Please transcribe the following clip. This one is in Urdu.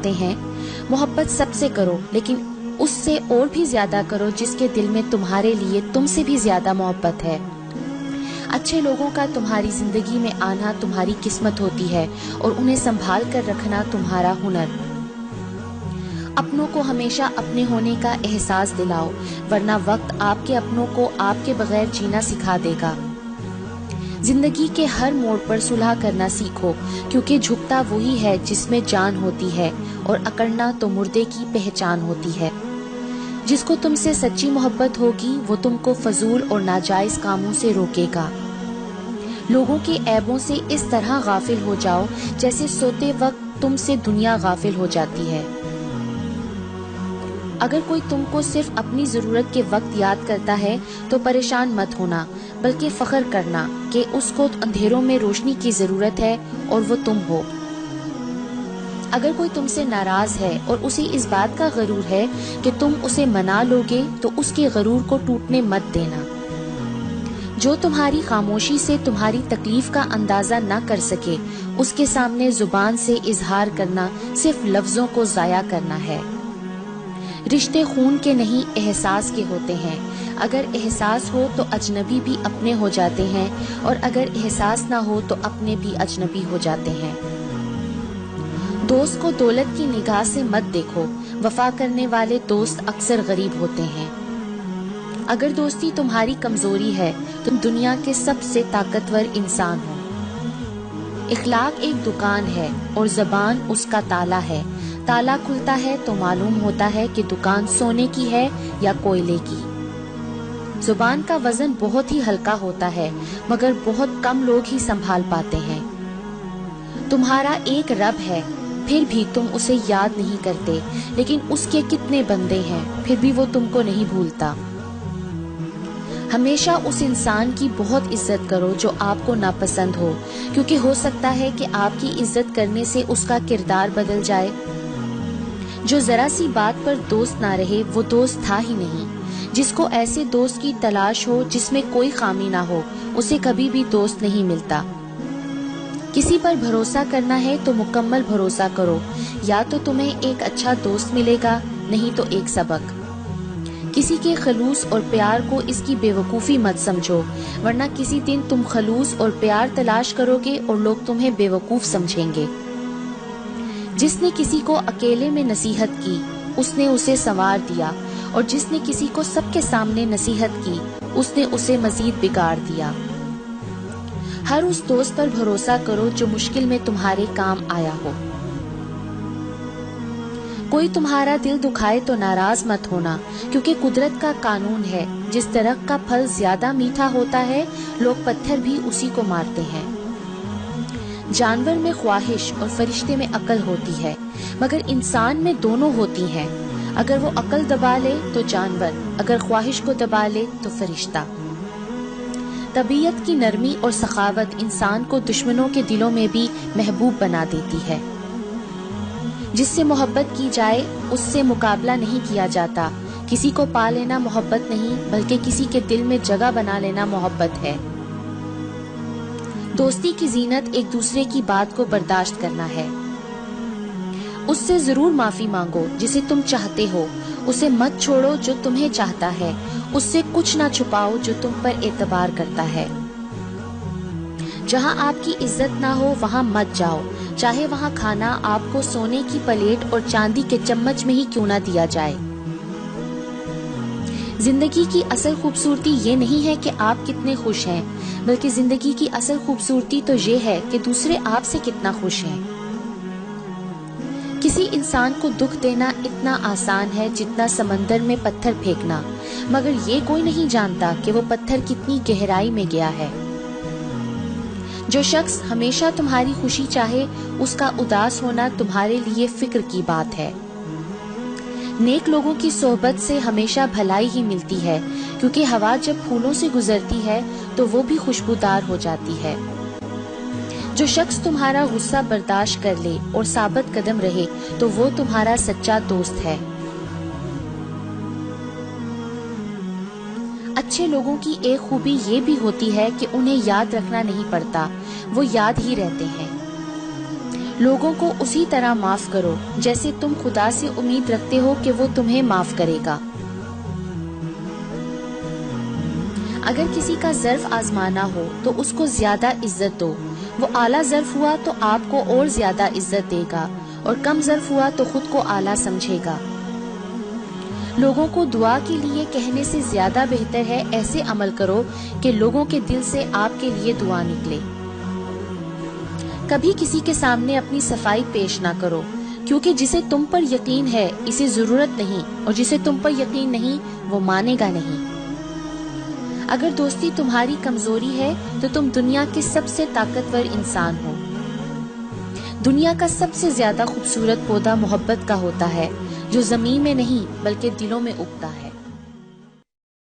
کرتے ہیں، محبت سب سے کرو، لیکن اس سے اور بھی زیادہ کرو جس کے دل میں تمہارے لیے تم سے بھی زیادہ محبت ہے۔ اچھے لوگوں کا تمہاری زندگی میں آنا تمہاری قسمت ہوتی ہے اور انہیں سنبھال کر رکھنا تمہارا ہنر۔ اپنوں کو ہمیشہ اپنے ہونے کا احساس دلاؤ، ورنہ وقت آپ کے اپنوں کو آپ کے بغیر جینا سکھا دے گا۔ زندگی کے ہر موڑ پر صلح کرنا سیکھو، کیونکہ جھکتا وہی ہے جس میں جان ہوتی ہے، اور اکڑنا تو مردے کی پہچان ہوتی ہے۔ جس کو تم سے سچی محبت ہوگی وہ تم کو فضول اور ناجائز کاموں سے روکے گا۔ لوگوں کے عیبوں سے اس طرح غافل ہو جاؤ جیسے سوتے وقت تم سے دنیا غافل ہو جاتی ہے۔ اگر کوئی تم کو صرف اپنی ضرورت کے وقت یاد کرتا ہے تو پریشان مت ہونا، بلکہ فخر کرنا کہ اس کو اندھیروں میں روشنی کی ضرورت ہے اور وہ تم ہو۔ اگر کوئی تم سے ناراض ہے اور اسے اس بات کا غرور ہے کہ تم اسے منا لوگے تو اس کے غرور کو ٹوٹنے مت دینا۔ جو تمہاری خاموشی سے تمہاری تکلیف کا اندازہ نہ کر سکے، اس کے سامنے زبان سے اظہار کرنا صرف لفظوں کو ضائع کرنا ہے۔ رشتے خون کے نہیں احساس کے ہوتے ہیں۔ اگر احساس ہو تو اجنبی بھی اپنے ہو جاتے ہیں، اور اگر احساس نہ ہو تو اپنے بھی اجنبی ہو جاتے ہیں۔ دوست کو دولت کی نگاہ سے مت دیکھو، وفا کرنے والے دوست اکثر غریب ہوتے ہیں۔ اگر دوستی تمہاری کمزوری ہے تو تم دنیا کے سب سے طاقتور انسان ہو۔ اخلاق ایک دکان ہے اور زبان اس کا تالا ہے۔ تالا کھلتا ہے تو معلوم ہوتا ہے کہ دکان سونے کی ہے یا کوئلے کی۔ زبان کا وزن بہت ہی ہلکا ہوتا ہے، مگر بہت کم لوگ ہی سنبھال پاتے ہیں۔ تمہارا ایک رب ہے، پھر بھی تم اسے یاد نہیں کرتے، لیکن اس کے کتنے بندے ہیں، پھر بھی وہ تم کو نہیں بھولتا۔ ہمیشہ اس انسان کی بہت عزت کرو جو آپ کو ناپسند ہو، کیونکہ ہو سکتا ہے کہ آپ کی عزت کرنے سے اس کا کردار بدل جائے۔ جو ذرا سی بات پر دوست نہ رہے وہ دوست تھا ہی نہیں۔ جس کو ایسے دوست کی تلاش ہو جس میں کوئی خامی نہ ہو، اسے کبھی بھی دوست نہیں ملتا۔ کسی پر بھروسہ کرنا ہے تو مکمل بھروسہ کرو، یا تو تمہیں ایک اچھا دوست ملے گا، نہیں تو ایک سبق۔ کسی کے خلوص اور پیار کو اس کی بے وقوفی مت سمجھو، ورنہ کسی دن تم خلوص اور پیار تلاش کرو گے اور لوگ تمہیں بے وقوف سمجھیں گے۔ جس نے کسی کو اکیلے میں نصیحت کی، اس نے اسے سنوار دیا، اور جس نے کسی کو سب کے سامنے نصیحت کی، اس نے اسے مزید بگاڑ دیا۔ ہر اس دوست پر بھروسہ کرو جو مشکل میں تمہارے کام آیا ہو۔ کوئی تمہارا دل دکھائے تو ناراض مت ہونا، کیونکہ قدرت کا قانون ہے، جس درخت کا پھل زیادہ میٹھا ہوتا ہے، لوگ پتھر بھی اسی کو مارتے ہیں۔ جانور میں خواہش اور فرشتے میں عقل ہوتی ہے، مگر انسان میں دونوں ہوتی ہیں۔ اگر وہ عقل دبا لے تو جانور، اگر خواہش کو دبا لے تو فرشتہ۔ طبیعت کی نرمی اور سخاوت انسان کو دشمنوں کے دلوں میں بھی محبوب بنا دیتی ہے۔ جس سے محبت کی جائے اس سے مقابلہ نہیں کیا جاتا۔ کسی کو پا لینا محبت نہیں، بلکہ کسی کے دل میں جگہ بنا لینا محبت ہے۔ دوستی کی زینت ایک دوسرے کی بات کو برداشت کرنا ہے۔ اس سے ضرور معافی مانگو جسے تم چاہتے ہو، اسے مت چھوڑو جو تمہیں چاہتا ہے، اس سے کچھ نہ چھپاؤ جو تم پر اعتبار کرتا ہے۔ جہاں آپ کی عزت نہ ہو وہاں مت جاؤ، چاہے وہاں کھانا آپ کو سونے کی پلیٹ اور چاندی کے چمچ میں ہی کیوں نہ دیا جائے۔ زندگی کی اصل خوبصورتی یہ نہیں ہے کہ آپ کتنے خوش ہیں، بلکہ زندگی کی اصل خوبصورتی تو یہ ہے کہ دوسرے آپ سے کتنا خوش ہیں۔ کسی انسان کو دکھ دینا اتنا آسان ہے جتنا سمندر میں پتھر پھینکنا، مگر یہ کوئی نہیں جانتا کہ وہ پتھر کتنی گہرائی میں گیا ہے۔ جو شخص ہمیشہ تمہاری خوشی چاہے، اس کا اداس ہونا تمہارے لیے فکر کی بات ہے۔ نیک لوگوں کی صحبت سے ہمیشہ بھلائی ہی ملتی ہے، کیونکہ ہوا جب پھولوں سے گزرتی ہے تو وہ بھی خوشبودار ہو جاتی ہے۔ جو شخص تمہارا غصہ برداشت کر لے اور ثابت قدم رہے تو وہ تمہارا سچا دوست ہے۔ اچھے لوگوں کی ایک خوبی یہ بھی ہوتی ہے کہ انہیں یاد رکھنا نہیں پڑتا، وہ یاد ہی رہتے ہیں۔ لوگوں کو اسی طرح معاف کرو جیسے تم خدا سے امید رکھتے ہو کہ وہ تمہیں معاف کرے گا۔ اگر کسی کا ظرف آزمانا ہو تو اس کو زیادہ عزت دو، وہ اعلیٰ ظرف ہوا تو آپ کو اور زیادہ عزت دے گا، اور کم ظرف ہوا تو خود کو اعلیٰ سمجھے گا۔ لوگوں کو دعا کے لیے کہنے سے زیادہ بہتر ہے ایسے عمل کرو کہ لوگوں کے دل سے آپ کے لیے دعا نکلے۔ کبھی کسی کے سامنے اپنی صفائی پیش نہ کرو، کیونکہ جسے تم پر یقین ہے اسے ضرورت نہیں، اور جسے تم پر یقین نہیں وہ مانے گا نہیں۔ اگر دوستی تمہاری کمزوری ہے تو تم دنیا کے سب سے طاقتور انسان ہو۔ دنیا کا سب سے زیادہ خوبصورت پودا محبت کا ہوتا ہے، جو زمین میں نہیں بلکہ دلوں میں اگتا ہے۔